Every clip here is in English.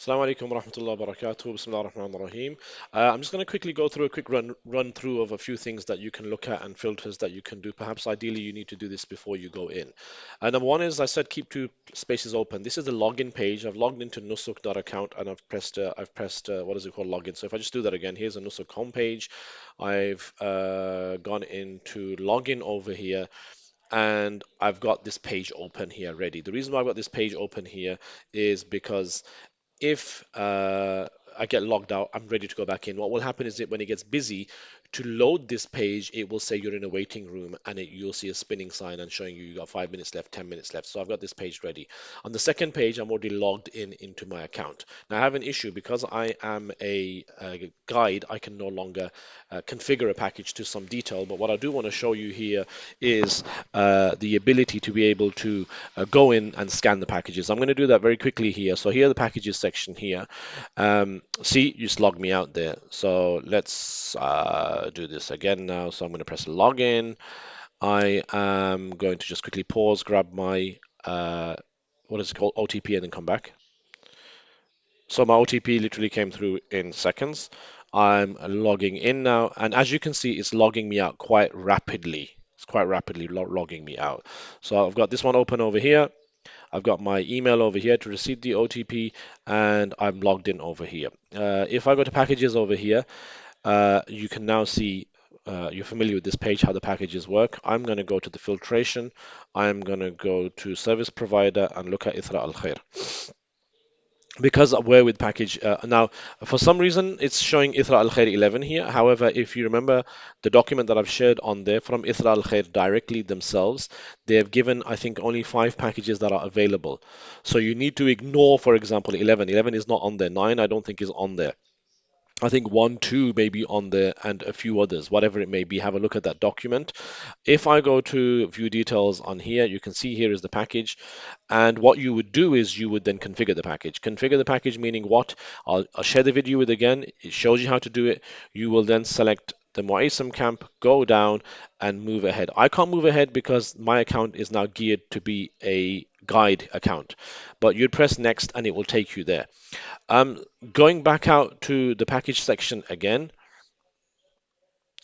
Assalamu alaikum wa rahmatullahi wa barakatuh. Bismillah ar-Rahman ar-Rahim. I'm just going to quickly go through a quick run through of a few things that you can look at and filters that you can do. Perhaps ideally you need to do this before you go in. Number one is I said keep two spaces open. This is the login page. I've logged into Nusuk.account and I've pressed what is it called login. So if I just do that again, here's a Nusuk homepage. I've gone into login over here and I've got this page open here ready. The reason why I've got this page open here is because if I get logged out, I'm ready to go back in. What will happen is that when it gets busy, to load this page, it will say you're in a waiting room and you'll see a spinning sign and showing you got 5 minutes left, 10 minutes left. So I've got this page ready. On the second page, I'm already logged in into my account. Now I have an issue because I am a guide, I can no longer configure a package to some detail. But what I do want to show you here is the ability to be able to go in and scan the packages. I'm going to do that very quickly here. So here, the packages section here. See, you just logged me out there. So let's do this again now. So I'm going to press login. I am going to just quickly pause, grab my what is it called, OTP, and then come back. So my OTP literally came through in seconds. I'm logging in now, and as you can see, it's logging me out quite rapidly. It's quite rapidly logging me out. So I've got this one open over here. I've got my email over here to receive the OTP, and I'm logged in over here. If I go to packages over here, you can now see you're familiar with this page, how the packages work. I'm going to go to the filtration. I'm going to go to service provider and look at Ithra Al Khair. Because we're with package now, for some reason it's showing Ithra Al Khair 11 here. However, if you remember the document that I've shared on there from Ithra Al Khair directly themselves, they have given, I think, only 5 packages that are available. So you need to ignore, for example, 11. 11 is not on there. 9, I don't think, is on there. I think 1, 2 may be on there, and a few others, whatever it may be. Have a look at that document. If I go to view details on here, you can see here is the package. And what you would do is you would then configure the package. Configure the package meaning what? I'll share the video with again. It shows you how to do it. You will then select the Mu'aysam camp, go down and move ahead. I can't move ahead because my account is now geared to be a guide account. But you'd press next and it will take you there. Going back out to the package section again.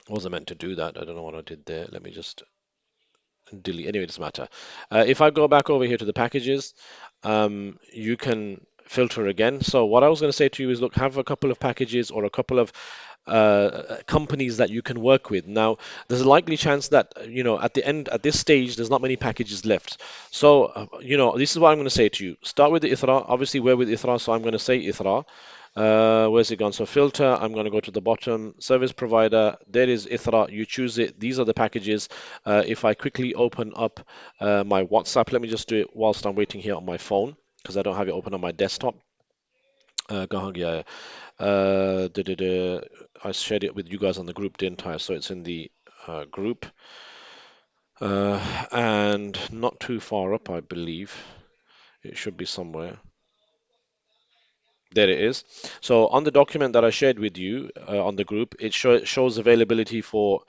Wasn't meant to do that. I don't know what I did there. Let me just delete. Anyway, it doesn't matter. If I go back over here to the packages, you can filter again. So what I was going to say to you is, look, have a couple of packages or a couple of companies that you can work with. Now, there's a likely chance that, at the end, at this stage, there's not many packages left. So, this is what I'm going to say to you. Start with the Ithra. Obviously, we're with Ithra, so I'm going to say Ithra. Where's it gone? So filter, I'm going to go to the bottom, service provider, there is Ithra, you choose it. These are the packages. If I quickly open up my WhatsApp, let me just do it whilst I'm waiting here on my phone because I don't have it open on my desktop. Yeah. I shared it with you guys on the group, didn't I? So it's in the group and not too far up, I believe. It should be somewhere. There it is. So on the document that I shared with you on the group, it shows availability for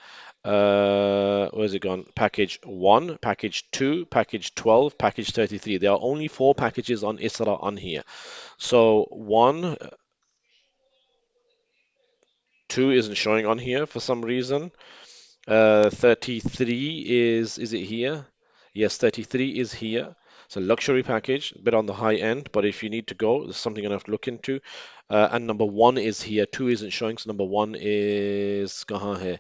where's it gone? Package 1, package 2, package 12, package 33. There are only 4 packages on Isra on here. So 1, 2 isn't showing on here for some reason. 33 is it here? Yes, 33 is here. It's a luxury package, a bit on the high end, but if you need to go, there's something you have to look into. And number 1 is here. 2 isn't showing, so number 1 is kahan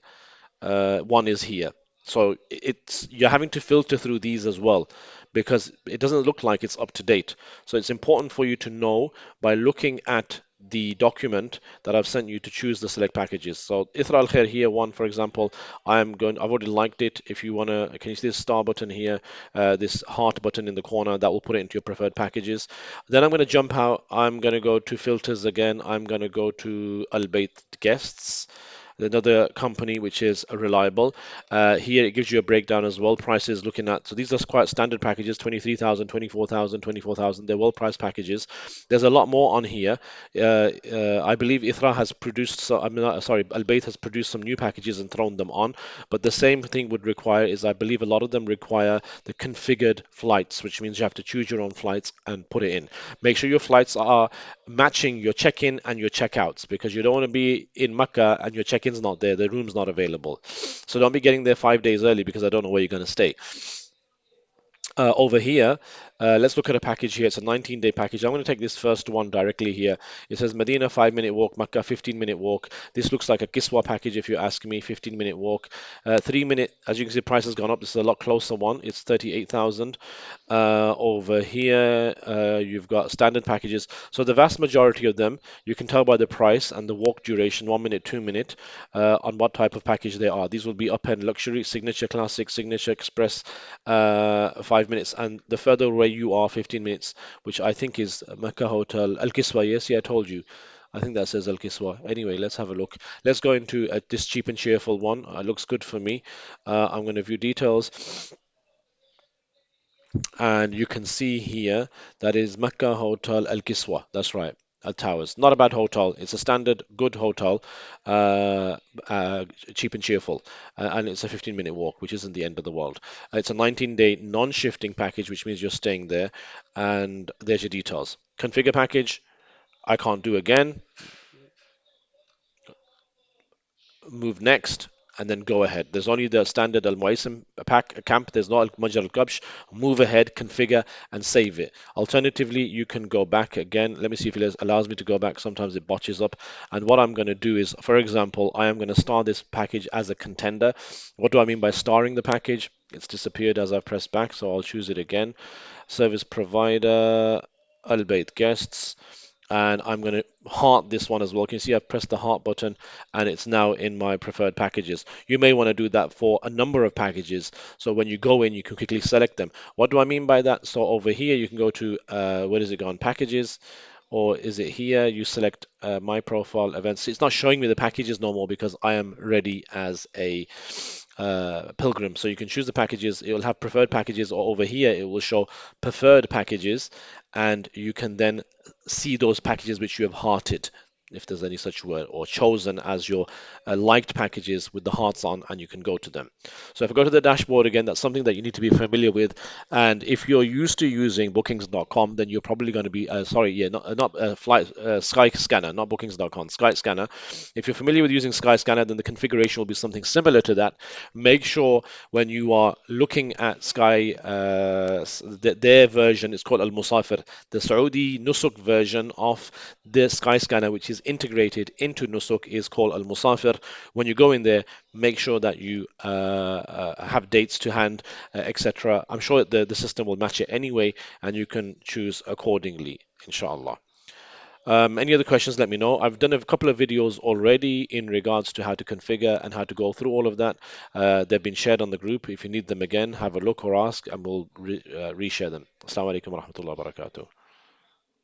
hai? 1 is here. So it's you're having to filter through these as well because it doesn't look like it's up to date. So it's important for you to know by looking at the document that I've sent you to choose the select packages. So Ithra al Khair here, one for example, I've already liked it. If you wanna, can you see this star button here, this heart button in the corner that will put it into your preferred packages. Then I'm gonna jump out. I'm gonna go to filters again. I'm gonna go to Al Bayt guests. another company which is reliable. Here it gives you a breakdown as well. Prices looking at, so these are quite standard packages, 23,000, 24,000, 24,000. They're well priced packages. There's a lot more on here. I believe Ithra has produced, so, I mean, sorry, Al Bayt has produced some new packages and thrown them on. But the same thing would require is I believe a lot of them require the configured flights, which means you have to choose your own flights and put it in. Make sure your flights are matching your check-in and your check-outs because you don't want to be in Mecca and your check-in's not there, the room's not available. So don't be getting there 5 days early because I don't know where you're going to stay. Over here, let's look at a package here. It's a 19-day package. I'm going to take this first one directly here. It says Medina 5-minute walk, Makkah 15-minute walk. This looks like a Kiswa package if you ask me, 15-minute walk. 3-minute, as you can see, price has gone up. This is a lot closer one. It's 38,000. Over here, you've got standard packages. So the vast majority of them, you can tell by the price and the walk duration, 1 minute, 2 minute, on what type of package they are. These will be up-end luxury, signature classic, signature express, 5 minutes, and the further away you are, 15 minutes, which I think is Mecca Hotel, Al Kiswa. Yes, yeah, I told you. I think that says Al Kiswa. Anyway, let's have a look. Let's go into this cheap and cheerful one. Looks good for me. I'm going to view details. And you can see here that is Mecca Hotel Al Kiswa. That's right. Al Towers. Not a bad hotel. It's a standard good hotel, uh, uh, cheap and cheerful. And it's a 15-minute walk, which isn't the end of the world. It's a 19-day non-shifting package, which means you're staying there. And there's your details. Configure package, I can't do again. Move next, and then go ahead. There's only the standard Al Muaisim pack camp. There's no Al Majal Al Kabsh. Move ahead, configure, and save it. Alternatively, you can go back again. Let me see if it allows me to go back. Sometimes it botches up. And what I'm going to do is, for example, I am going to star this package as a contender. What do I mean by starring the package? It's disappeared as I've pressed back, so I'll choose it again. Service provider, Al Bayt guests, and I'm going to heart this one as well. Can you see I've pressed the heart button and it's now in my preferred packages. You may want to do that for a number of packages. So when you go in, you can quickly select them. What do I mean by that? So over here, you can go to, where does it go on packages? Or is it here? You select my profile events. It's not showing me the packages no more because I am ready as a pilgrim. So you can choose the packages. It will have preferred packages, or over here it will show preferred packages, and you can then see those packages which you have hearted, if there's any such word, or chosen as your liked packages with the hearts on, and you can go to them. So if I go to the dashboard again, that's something that you need to be familiar with. And if you're used to using bookings.com, then you're probably going to be, sorry, yeah, not flight, Skyscanner, not bookings.com, Skyscanner. If you're familiar with using Skyscanner, then the configuration will be something similar to that. Make sure when you are looking at Sky, their version is called Al Musafir, the Saudi Nusuk version of the Skyscanner, which is integrated into Nusuk, is called Al Musafir. When you go in there, make sure that you have dates to hand, etc. I'm sure the system will match it anyway, and you can choose accordingly, inshallah. Any other questions, let me know. I've done a couple of videos already in regards to how to configure and how to go through all of that. They've been shared on the group. If you need them again, have a look or ask, and we'll reshare them. Assalamu alaikum wa rahmatullahi wa barakatuh.